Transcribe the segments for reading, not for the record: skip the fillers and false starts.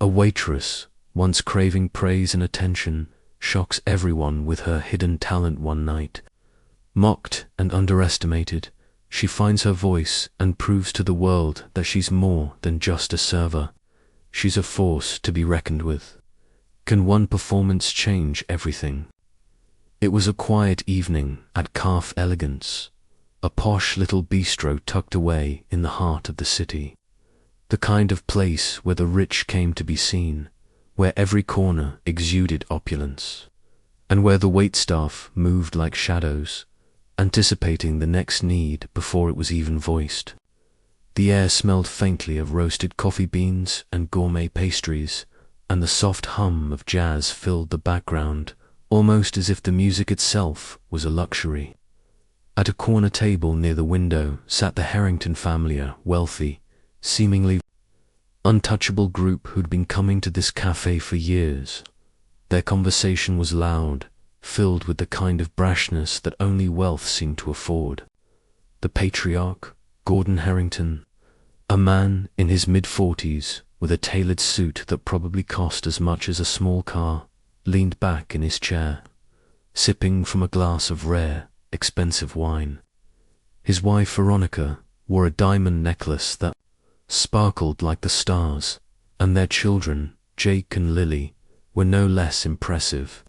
A waitress, once craving praise and attention, shocks everyone with her hidden talent one night. Mocked and underestimated, she finds her voice and proves to the world that she's more than just a server. She's a force to be reckoned with. Can one performance change everything? It was a quiet evening at Calf Elegance, a posh little bistro tucked away in the heart of the city. The kind of place where the rich came to be seen, where every corner exuded opulence, and where the waitstaff moved like shadows, anticipating the next need before it was even voiced. The air smelled faintly of roasted coffee beans and gourmet pastries, and the soft hum of jazz filled the background, almost as if the music itself was a luxury. At a corner table near the window sat the Harrington family, a wealthy, seemingly untouchable group who'd been coming to this cafe for years. Their conversation was loud, filled with the kind of brashness that only wealth seemed to afford. The patriarch, Gordon Harrington, a man in his mid-40s with a tailored suit that probably cost as much as a small car, leaned back in his chair, sipping from a glass of rare, expensive wine. His wife Veronica wore a diamond necklace that sparkled like the stars, and their children, Jake and Lily, were no less impressive.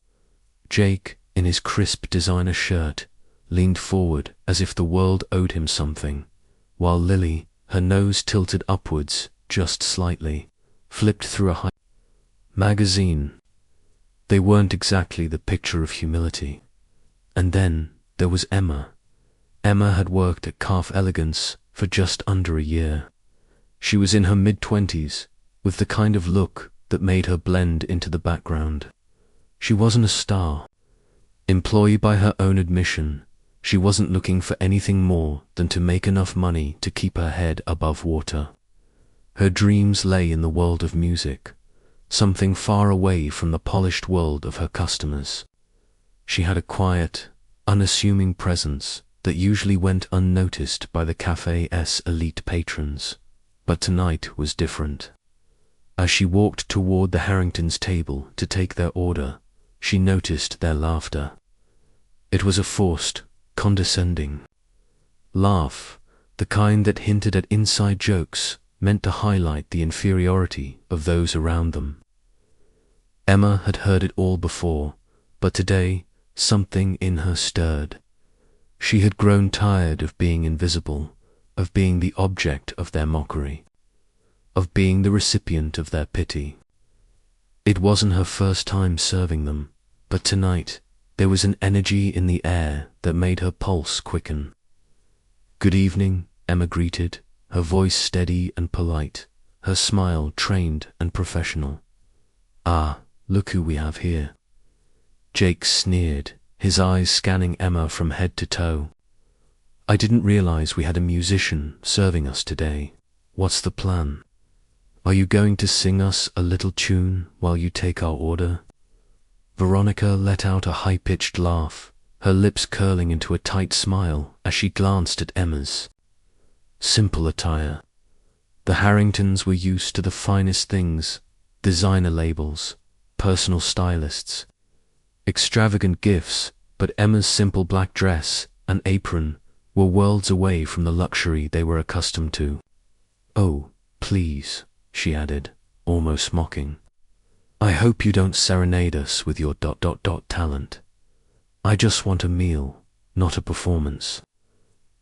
Jake, in his crisp designer shirt, leaned forward as if the world owed him something, while Lily, her nose tilted upwards just slightly, flipped through a high magazine. They weren't exactly the picture of humility. And then there was Emma. Emma had worked at Calf Elegance for just under a year. She was in her mid-20s, with the kind of look that made her blend into the background. She wasn't a star. Employee by her own admission, she wasn't looking for anything more than to make enough money to keep her head above water. Her dreams lay in the world of music, something far away from the polished world of her customers. She had a quiet, unassuming presence that usually went unnoticed by the cafe's elite patrons, but tonight was different. As she walked toward the Harringtons' table to take their order, she noticed their laughter. It was a forced, condescending laugh, the kind that hinted at inside jokes meant to highlight the inferiority of those around them. Emma had heard it all before, but today something in her stirred. She had grown tired of being invisible, of being the object of their mockery, of being the recipient of their pity. It wasn't her first time serving them, but tonight there was an energy in the air that made her pulse quicken. "Good evening," Emma greeted, her voice steady and polite, her smile trained and professional. "Ah, look who we have here." Jake sneered, his eyes scanning Emma from head to toe. "I didn't realize we had a musician serving us today. What's the plan? Are you going to sing us a little tune while you take our order?" Veronica let out a high-pitched laugh, her lips curling into a tight smile as she glanced at Emma's simple attire. The Harringtons were used to the finest things: designer labels, personal stylists, extravagant gifts, but Emma's simple black dress and apron were worlds away from the luxury they were accustomed to. "Oh, please," she added, almost mocking. "I hope you don't serenade us with your ... talent. I just want a meal, not a performance."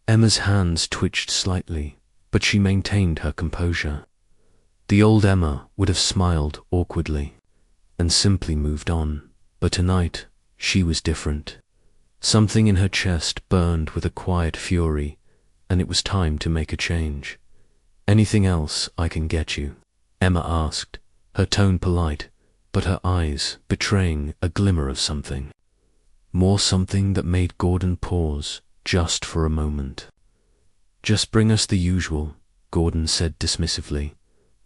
Emma's hands twitched slightly, but she maintained her composure. The old Emma would have smiled awkwardly and simply moved on, but tonight she was different. Something in her chest burned with a quiet fury, and it was time to make a change. "Anything else I can get you?" Emma asked, her tone polite, but her eyes betraying a glimmer of something. More something that made Gordon pause just for a moment. "Just bring us the usual," Gordon said dismissively,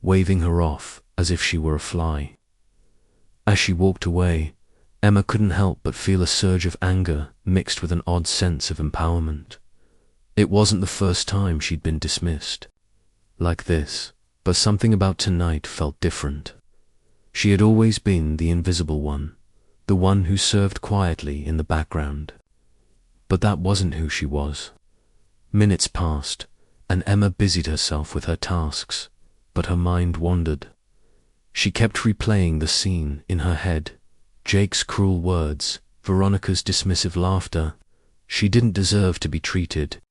waving her off as if she were a fly. As she walked away, Emma couldn't help but feel a surge of anger mixed with an odd sense of empowerment. It wasn't the first time she'd been dismissed like this, but something about tonight felt different. She had always been the invisible one, the one who served quietly in the background. But that wasn't who she was. Minutes passed, and Emma busied herself with her tasks, but her mind wandered. She kept replaying the scene in her head, Jake's cruel words, Veronica's dismissive laughter. She didn't deserve to be treated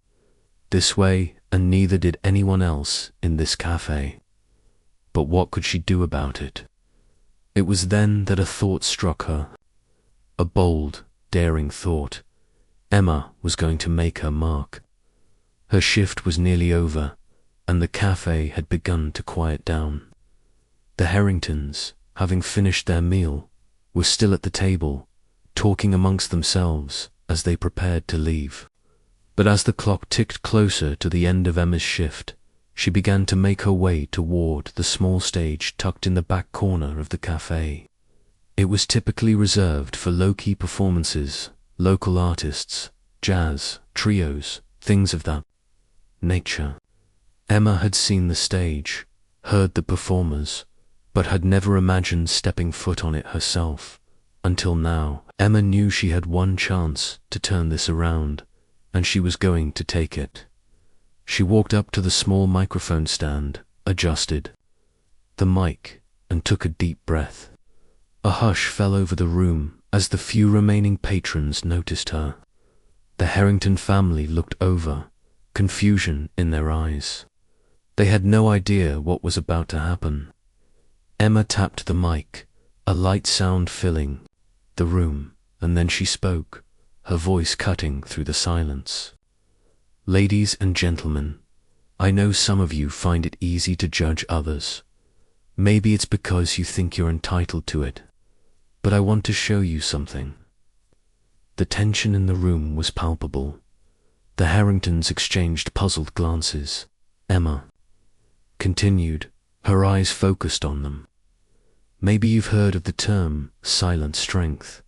this way, and neither did anyone else in this cafe. But what could she do about it? It was then that a thought struck her. A bold, daring thought. Emma was going to make her mark. Her shift was nearly over, and the cafe had begun to quiet down. The Harringtons, having finished their meal, were still at the table, talking amongst themselves as they prepared to leave. But as the clock ticked closer to the end of Emma's shift, she began to make her way toward the small stage tucked in the back corner of the cafe. It was typically reserved for low-key performances, local artists, jazz, trios, things of that nature. Emma had seen the stage, heard the performers, but had never imagined stepping foot on it herself. Until now, Emma knew she had one chance to turn this around, and she was going to take it. She walked up to the small microphone stand, adjusted the mic, and took a deep breath. A hush fell over the room as the few remaining patrons noticed her. The Harrington family looked over, confusion in their eyes. They had no idea what was about to happen. Emma tapped the mic, a light sound filling the room, and then she spoke, her voice cutting through the silence. Ladies and gentlemen, I know some of you find it easy to judge others. Maybe it's because you think you're entitled to it, but I want to show you something. The tension in the room was palpable. The Harringtons exchanged puzzled glances. Emma continued, her eyes focused on them. Maybe you've heard of the term silent strength.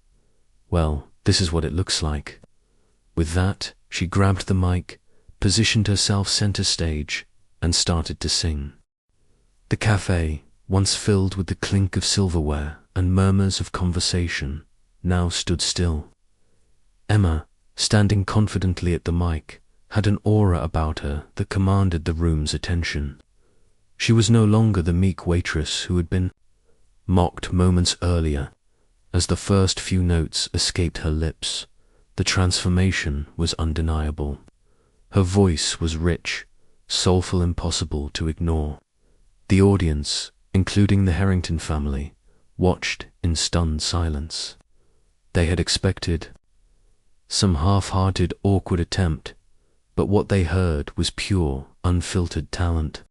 Well, this is what it looks like. With that, she grabbed the mic, positioned herself center stage, and started to sing. The cafe, once filled with the clink of silverware and murmurs of conversation, now stood still. Emma, standing confidently at the mic, had an aura about her that commanded the room's attention. She was no longer the meek waitress who had been mocked moments earlier. As the first few notes escaped her lips, the transformation was undeniable. Her voice was rich, soulful, impossible to ignore. The audience, including the Harrington family, watched in stunned silence. They had expected some half-hearted, awkward attempt, but what they heard was pure, unfiltered talent.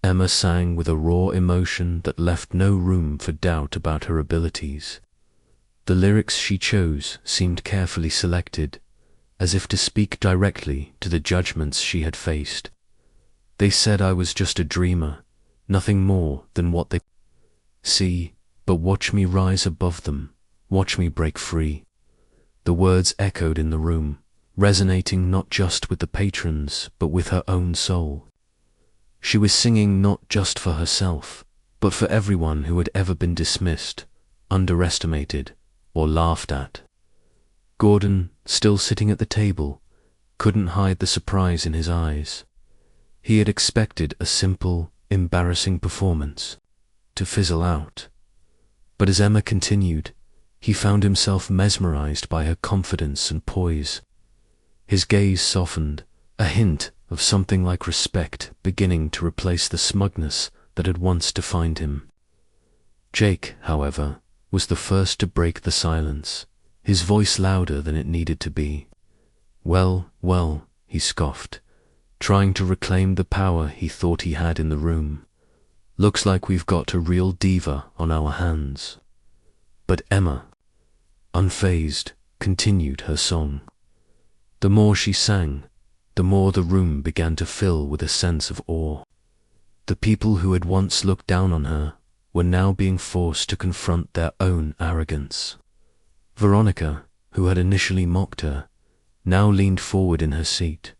Emma sang with a raw emotion that left no room for doubt about her abilities. The lyrics she chose seemed carefully selected, as if to speak directly to the judgments she had faced. They said I was just a dreamer, nothing more than what they see, but watch me rise above them, watch me break free. The words echoed in the room, resonating not just with the patrons, but with her own soul. She was singing not just for herself, but for everyone who had ever been dismissed, underestimated, or laughed at. Gordon, still sitting at the table, couldn't hide the surprise in his eyes. He had expected a simple, embarrassing performance to fizzle out. But as Emma continued, he found himself mesmerized by her confidence and poise. His gaze softened, a hint of something like respect beginning to replace the smugness that had once defined him. Jake, however, was the first to break the silence, his voice louder than it needed to be. Well, well, he scoffed, trying to reclaim the power he thought he had in the room. Looks like we've got a real diva on our hands. But Emma, unfazed, continued her song. The more she sang, the more the room began to fill with a sense of awe. The people who had once looked down on her were now being forced to confront their own arrogance. Veronica, who had initially mocked her, now leaned forward in her seat,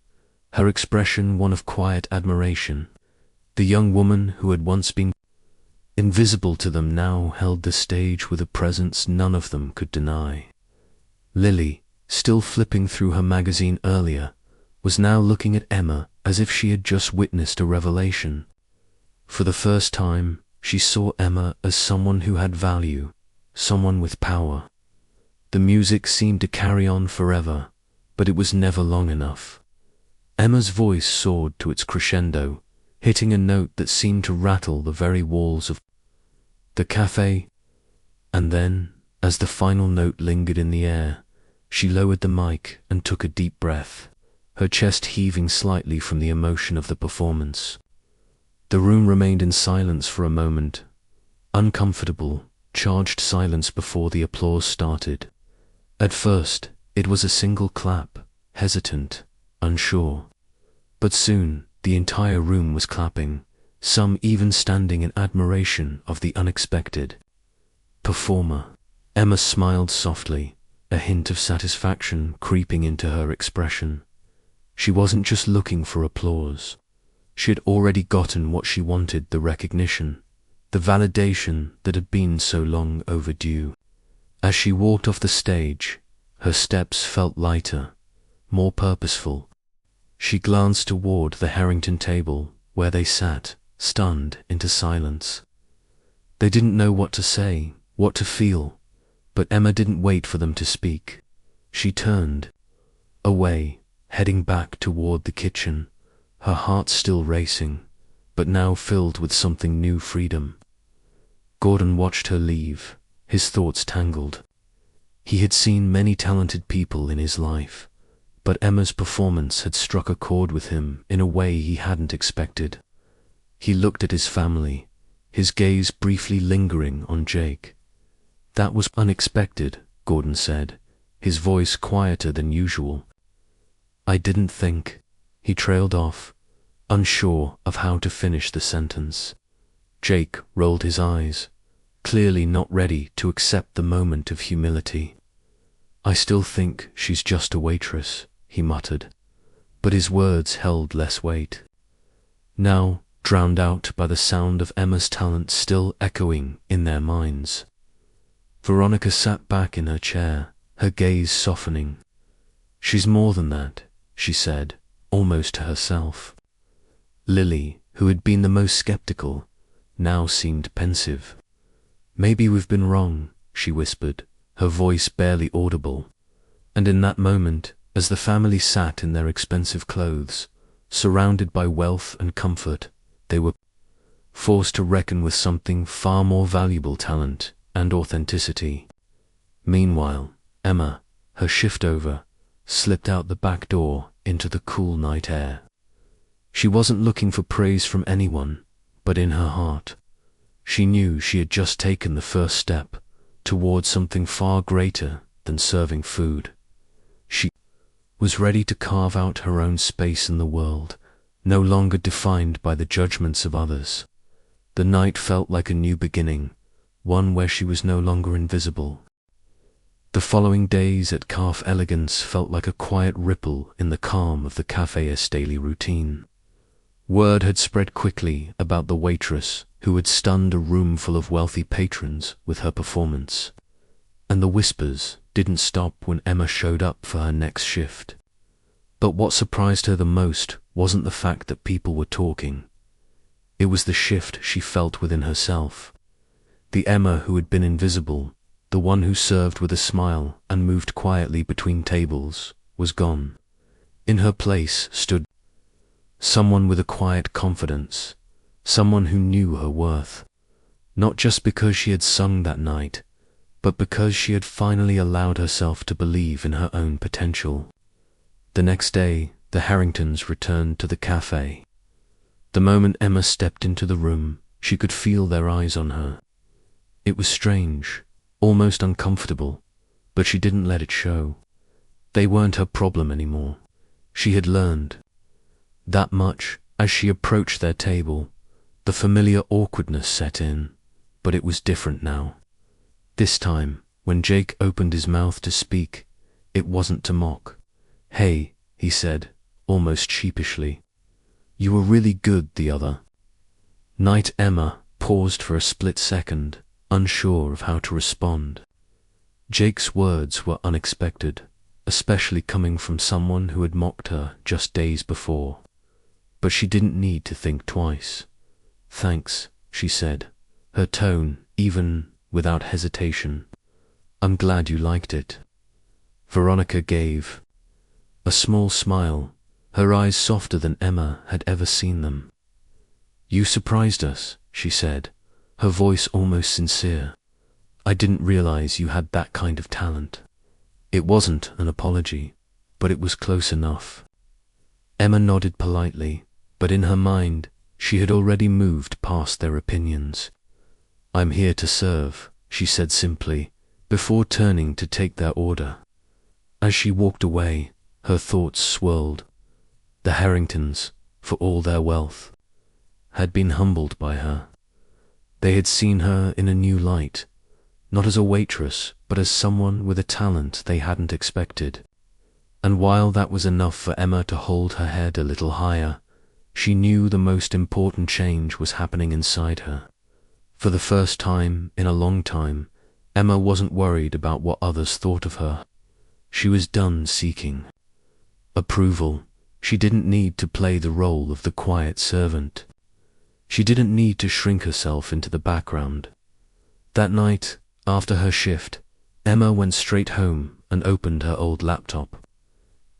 her expression one of quiet admiration. The young woman who had once been invisible to them, now held the stage with a presence none of them could deny. Lily, still flipping through her magazine earlier, was now looking at Emma as if she had just witnessed a revelation. For the first time, she saw Emma as someone who had value, someone with power. The music seemed to carry on forever, but it was never long enough. Emma's voice soared to its crescendo, hitting a note that seemed to rattle the very walls of the cafe. And then, as the final note lingered in the air, she lowered the mic and took a deep breath, her chest heaving slightly from the emotion of the performance. The room remained in silence for a moment, uncomfortable, charged silence before the applause started. At first, it was a single clap, hesitant, unsure. But soon, the entire room was clapping, some even standing in admiration of the unexpected performer. Emma smiled softly, a hint of satisfaction creeping into her expression. She wasn't just looking for applause. She had already gotten what she wanted, the recognition, the validation that had been so long overdue. As she walked off the stage, her steps felt lighter, more purposeful. She glanced toward the Harrington table, where they sat, stunned into silence. They didn't know what to say, what to feel, but Emma didn't wait for them to speak. She turned away, heading back toward the kitchen, her heart still racing, but now filled with something new, freedom. Gordon watched her leave, his thoughts tangled. He had seen many talented people in his life, but Emma's performance had struck a chord with him in a way he hadn't expected. He looked at his family, his gaze briefly lingering on Jake. "That was unexpected," Gordon said, his voice quieter than usual. "I didn't think," he trailed off, unsure of how to finish the sentence. Jake rolled his eyes, clearly not ready to accept the moment of humility. "I still think she's just a waitress," he muttered, but his words held less weight, now drowned out by the sound of Emma's talent still echoing in their minds. Veronica sat back in her chair, her gaze softening. "She's more than that," she said, almost to herself. Lily, who had been the most skeptical, now seemed pensive. "Maybe we've been wrong," she whispered, her voice barely audible. And in that moment, as the family sat in their expensive clothes, surrounded by wealth and comfort, they were forced to reckon with something far more valuable: talent and authenticity. Meanwhile, Emma, her shift over, slipped out the back door into the cool night air. She wasn't looking for praise from anyone, but in her heart, she knew she had just taken the first step towards something far greater than serving food. She was ready to carve out her own space in the world, no longer defined by the judgments of others. The night felt like a new beginning, one where she was no longer invisible. The following days at Calf Elegance felt like a quiet ripple in the calm of the cafe's daily routine. Word had spread quickly about the waitress who had stunned a room full of wealthy patrons with her performance. And the whispers didn't stop when Emma showed up for her next shift. But what surprised her the most wasn't the fact that people were talking. It was the shift she felt within herself. The Emma who had been invisible, the one who served with a smile and moved quietly between tables, was gone. In her place stood someone with a quiet confidence, someone who knew her worth, not just because she had sung that night, but because she had finally allowed herself to believe in her own potential. The next day, the Harringtons returned to the cafe. The moment Emma stepped into the room, she could feel their eyes on her. It was strange, almost uncomfortable, but she didn't let it show. They weren't her problem anymore. She had learned that much. As she approached their table, the familiar awkwardness set in, but it was different now. This time, when Jake opened his mouth to speak, it wasn't to mock. "Hey," he said, almost sheepishly. "You were really good the other night." Emma paused for a split second, unsure of how to respond. Jake's words were unexpected, especially coming from someone who had mocked her just days before. But she didn't need to think twice. "Thanks," she said, her tone even without hesitation. "I'm glad you liked it." Veronica gave a small smile, her eyes softer than Emma had ever seen them. "You surprised us," she said, her voice almost sincere. "I didn't realize you had that kind of talent." It wasn't an apology, but it was close enough. Emma nodded politely, but in her mind, she had already moved past their opinions. "I'm here to serve," she said simply, before turning to take their order. As she walked away, her thoughts swirled. The Harringtons, for all their wealth, had been humbled by her. They had seen her in a new light, not as a waitress, but as someone with a talent they hadn't expected. And while that was enough for Emma to hold her head a little higher, she knew the most important change was happening inside her. For the first time in a long time, Emma wasn't worried about what others thought of her. She was done seeking approval. She didn't need to play the role of the quiet servant. She didn't need to shrink herself into the background. That night, after her shift, Emma went straight home and opened her old laptop.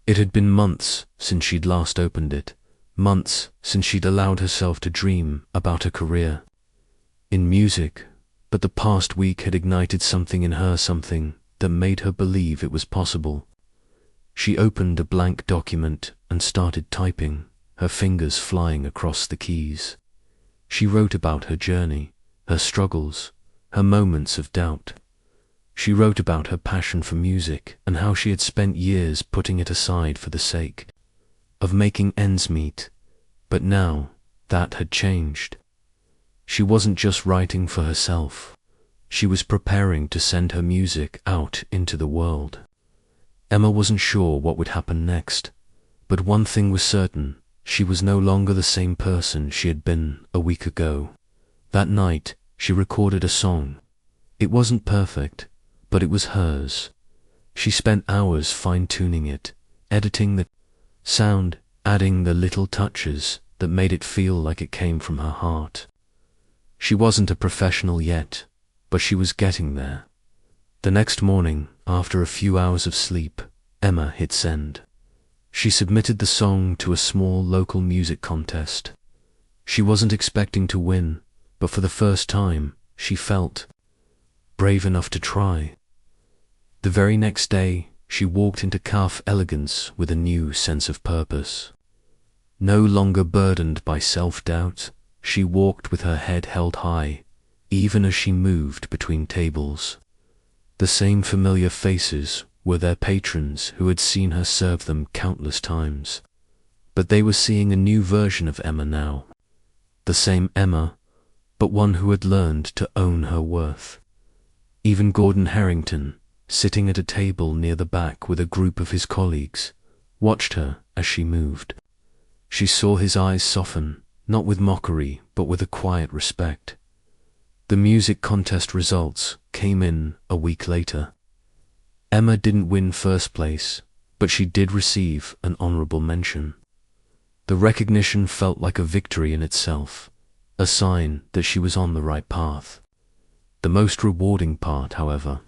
It had been months since she'd last opened it, months since she'd allowed herself to dream about a career in music, but the past week had ignited something in her, something that made her believe it was possible. She opened a blank document and started typing, her fingers flying across the keys. She wrote about her journey, her struggles, her moments of doubt. She wrote about her passion for music and how she had spent years putting it aside for the sake of making ends meet. But now that had changed. She wasn't just writing for herself. She was preparing to send her music out into the world. Emma wasn't sure what would happen next, but one thing was certain: she was no longer the same person she had been a week ago. That night, she recorded a song. It wasn't perfect, but it was hers. She spent hours fine-tuning it, editing the sound, adding the little touches that made it feel like it came from her heart. She wasn't a professional yet, but she was getting there. The next morning, after a few hours of sleep, Emma hit send. She submitted the song to a small local music contest. She wasn't expecting to win, but for the first time, she felt brave enough to try. The very next day, she walked into Kaha Elegance with a new sense of purpose. No longer burdened by self-doubt, she walked with her head held high, even as she moved between tables. The same familiar faces were their patrons who had seen her serve them countless times. But they were seeing a new version of Emma now. The same Emma, but one who had learned to own her worth. Even Gordon Harrington, sitting at a table near the back with a group of his colleagues, watched her as she moved. She saw his eyes soften, not with mockery, but with a quiet respect. The music contest results came in a week later. Emma didn't win first place, but she did receive an honorable mention. The recognition felt like a victory in itself, a sign that she was on the right path. The most rewarding part, however,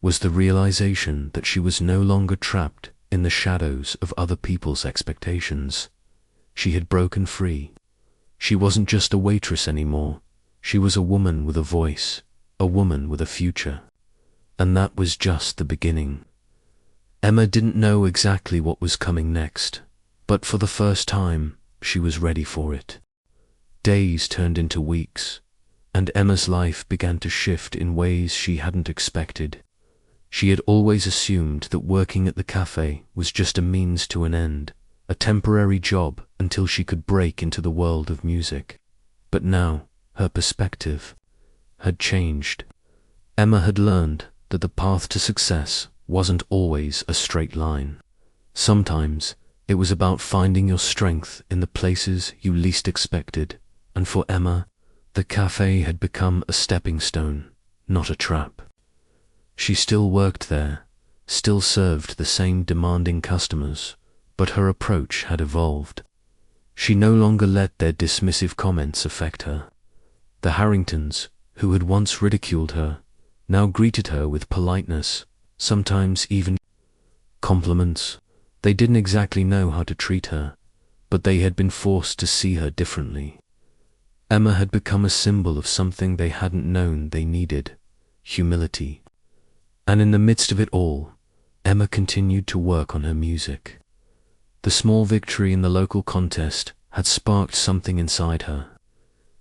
was the realization that she was no longer trapped in the shadows of other people's expectations. She had broken free. She wasn't just a waitress anymore. She was a woman with a voice, a woman with a future. And that was just the beginning. Emma didn't know exactly what was coming next, but for the first time, she was ready for it. Days turned into weeks, and Emma's life began to shift in ways she hadn't expected. She had always assumed that working at the cafe was just a means to an end, a temporary job until she could break into the world of music. But now, her perspective had changed. Emma had learned that the path to success wasn't always a straight line. Sometimes it was about finding your strength in the places you least expected, and for Emma, The cafe had become a stepping stone, not a trap. She still worked there, still served the same demanding customers, but her approach had evolved. She no longer let their dismissive comments affect her. The Harringtons, who had once ridiculed her, now greeted her with politeness, sometimes even compliments. They didn't exactly know how to treat her, but they had been forced to see her differently. Emma had become a symbol of something they hadn't known they needed: humility. And in the midst of it all, Emma continued to work on her music. The small victory in the local contest had sparked something inside her.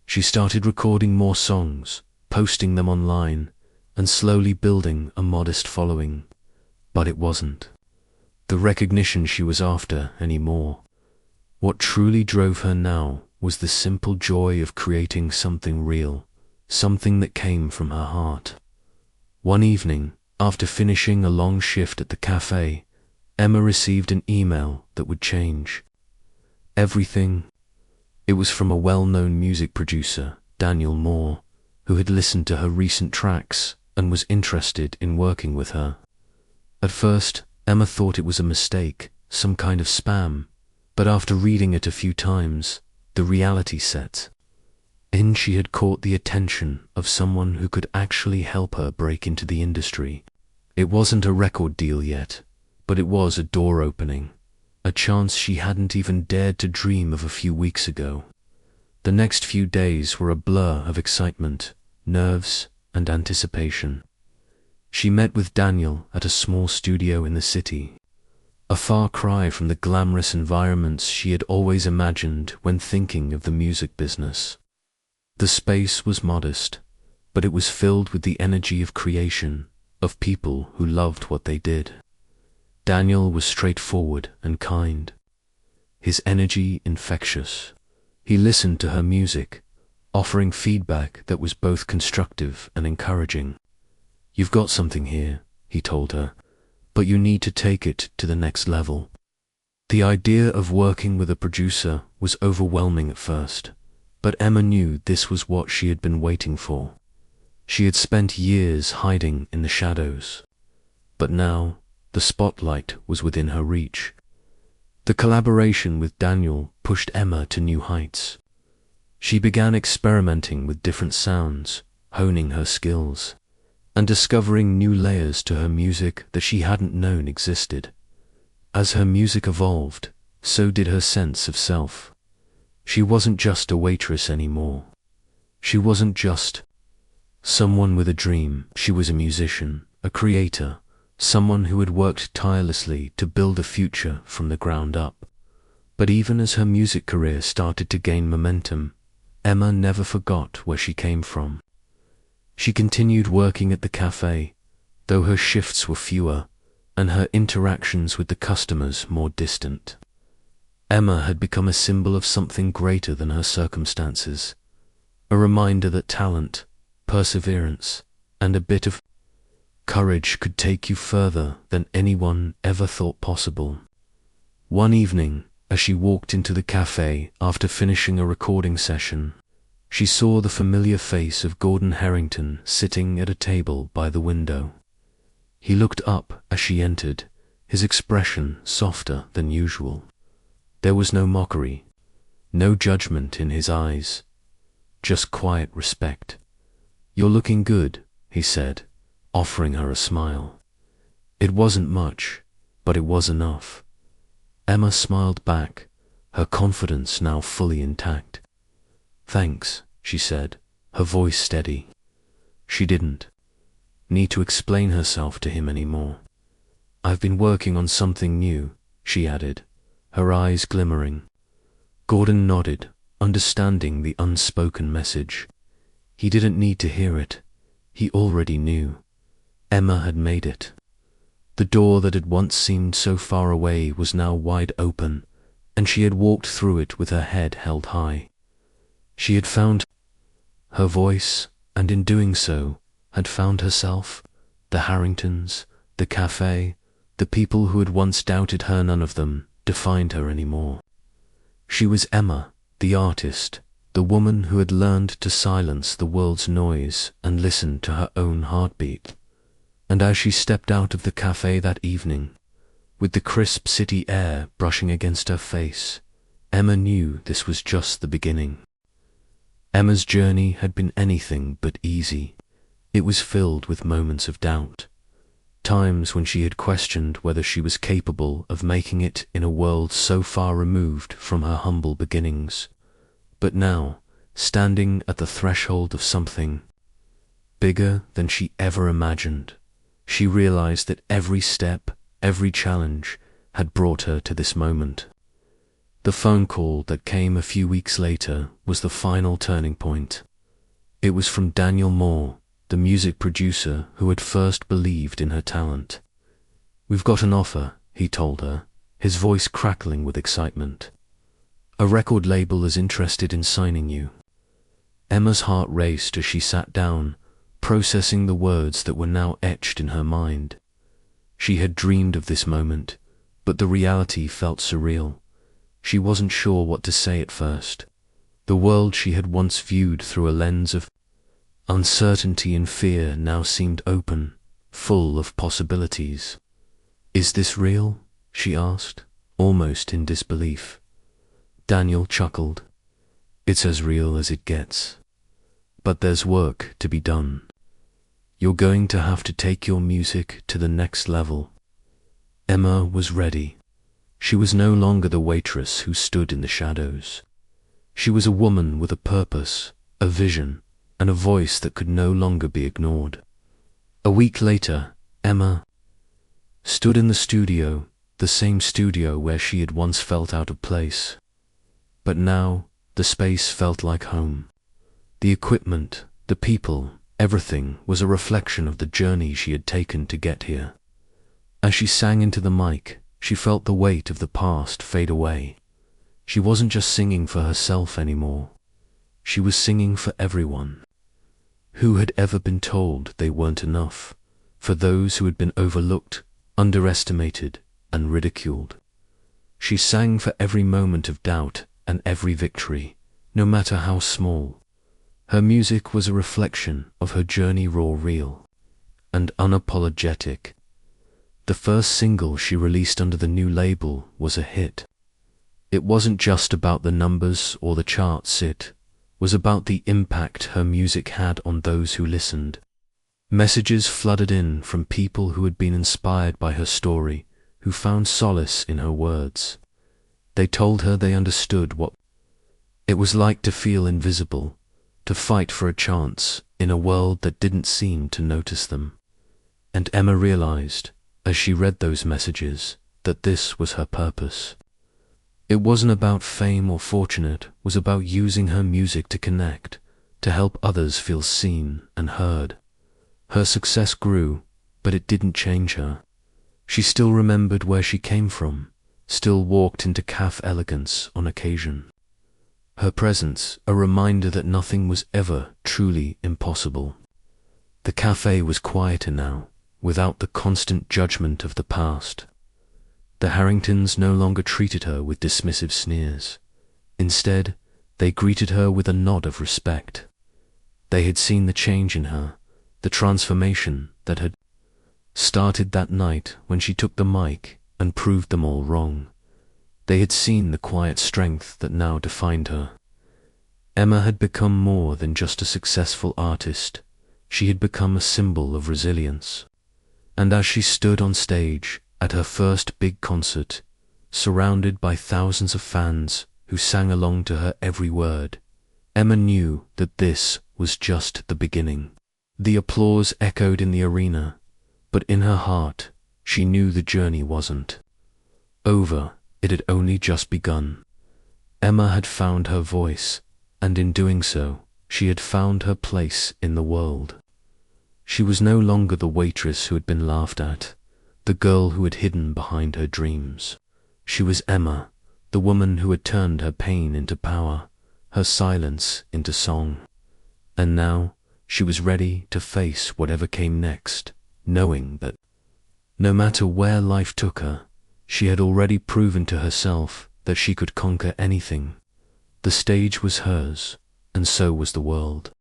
She started recording more songs, posting them online, and slowly building a modest following. But it wasn't the recognition she was after anymore. What truly drove her now was the simple joy of creating something real, something that came from her heart. One evening, after finishing a long shift at the cafe, Emma received an email that would change everything. It was from a well-known music producer, Daniel Moore, who had listened to her recent tracks and was interested in working with her. At first, Emma thought it was a mistake, some kind of spam, but after reading it a few times, the reality set in. She had caught the attention of someone who could actually help her break into the industry. It wasn't a record deal yet, but it was a door opening, a chance she hadn't even dared to dream of a few weeks ago. The next few days were a blur of excitement, nerves, and anticipation. She met with Daniel at a small studio in the city, a far cry from the glamorous environments she had always imagined when thinking of the music business. The space was modest, but it was filled with the energy of creation, of people who loved what they did. Daniel was straightforward and kind, his energy infectious. He listened to her music, offering feedback that was both constructive and encouraging. "You've got something here," he told her, "but you need to take it to the next level." The idea of working with a producer was overwhelming at first, but Emma knew this was what she had been waiting for. She had spent years hiding in the shadows, but now the spotlight was within her reach. The collaboration with Daniel pushed Emma to new heights. She began experimenting with different sounds, honing her skills, and discovering new layers to her music that she hadn't known existed. As her music evolved, so did her sense of self. She wasn't just a waitress anymore. She wasn't just someone with a dream. She was a musician, a creator, someone who had worked tirelessly to build a future from the ground up. But even as her music career started to gain momentum, Emma never forgot where she came from. She continued working at the cafe, though her shifts were fewer and her interactions with the customers more distant. Emma had become a symbol of something greater than her circumstances, a reminder that talent, perseverance, and a bit of courage could take you further than anyone ever thought possible. One evening, as she walked into the cafe after finishing a recording session, she saw the familiar face of Gordon Harrington sitting at a table by the window. He looked up as she entered, his expression softer than usual. There was no mockery, no judgment in his eyes, just quiet respect. "You're looking good," he said, offering her a smile. It wasn't much, but it was enough. Emma smiled back, her confidence now fully intact. "Thanks," she said, her voice steady. She didn't need to explain herself to him anymore. "I've been working on something new," she added, her eyes glimmering. Gordon nodded, understanding the unspoken message. He didn't need to hear it. He already knew. Emma had made it. The door that had once seemed so far away was now wide open, and she had walked through it with her head held high. She had found her voice, and in doing so, had found herself, the Harringtons, the cafe, the people who had once doubted her. None of them defined her anymore. She was Emma, the artist, the woman who had learned to silence the world's noise and listen to her own heartbeat. And as she stepped out of the cafe that evening, with the crisp city air brushing against her face, Emma knew this was just the beginning. Emma's journey had been anything but easy. It was filled with moments of doubt, times when she had questioned whether she was capable of making it in a world so far removed from her humble beginnings. But now, standing at the threshold of something bigger than she ever imagined, she realized that every step, every challenge had brought her to this moment. The phone call that came a few weeks later was the final turning point. It was from Daniel Moore, the music producer who had first believed in her talent. "We've got an offer," he told her, his voice crackling with excitement. "A record label is interested in signing you." Emma's heart raced as she sat down, processing the words that were now etched in her mind. She had dreamed of this moment, but the reality felt surreal. She wasn't sure what to say at first. The world she had once viewed through a lens of uncertainty and fear now seemed open, full of possibilities. "Is this real?" she asked, almost in disbelief. Daniel chuckled. "It's as real as it gets. But there's work to be done. You're going to have to take your music to the next level." Emma was ready. She was no longer the waitress who stood in the shadows. She was a woman with a purpose, a vision, and a voice that could no longer be ignored. A week later, Emma stood in the studio, the same studio where she had once felt out of place. But now, the space felt like home. The equipment, the people, everything was a reflection of the journey she had taken to get here. As she sang into the mic, she felt the weight of the past fade away. She wasn't just singing for herself anymore. She was singing for everyone. Who had ever been told they weren't enough? For those who had been overlooked, underestimated, and ridiculed. She sang for every moment of doubt and every victory, no matter how small. Her music was a reflection of her journey, raw, real, and unapologetic. The first single she released under the new label was a hit. It wasn't just about the numbers or the charts, it was about the impact her music had on those who listened. Messages flooded in from people who had been inspired by her story, who found solace in her words. They told her they understood what it was like to feel invisible, to fight for a chance in a world that didn't seem to notice them. And Emma realized, as she read those messages, that this was her purpose. It wasn't about fame or fortune, it was about using her music to connect, to help others feel seen and heard. Her success grew, but it didn't change her. She still remembered where she came from, still walked into cafe elegance on occasion. Her presence, a reminder that nothing was ever truly impossible. The cafe was quieter now, without the constant judgment of the past. The Harringtons no longer treated her with dismissive sneers. Instead, they greeted her with a nod of respect. They had seen the change in her, the transformation that had started that night when she took the mic and proved them all wrong. They had seen the quiet strength that now defined her. Emma had become more than just a successful artist. She had become a symbol of resilience. And as she stood on stage at her first big concert, surrounded by thousands of fans who sang along to her every word, Emma knew that this was just the beginning. The applause echoed in the arena, but in her heart, she knew the journey wasn't over. It had only just begun. Emma had found her voice, and in doing so, she had found her place in the world. She was no longer the waitress who had been laughed at, the girl who had hidden behind her dreams. She was Emma, the woman who had turned her pain into power, her silence into song. And now, she was ready to face whatever came next, knowing that no matter where life took her, she had already proven to herself that she could conquer anything. The stage was hers, and so was the world.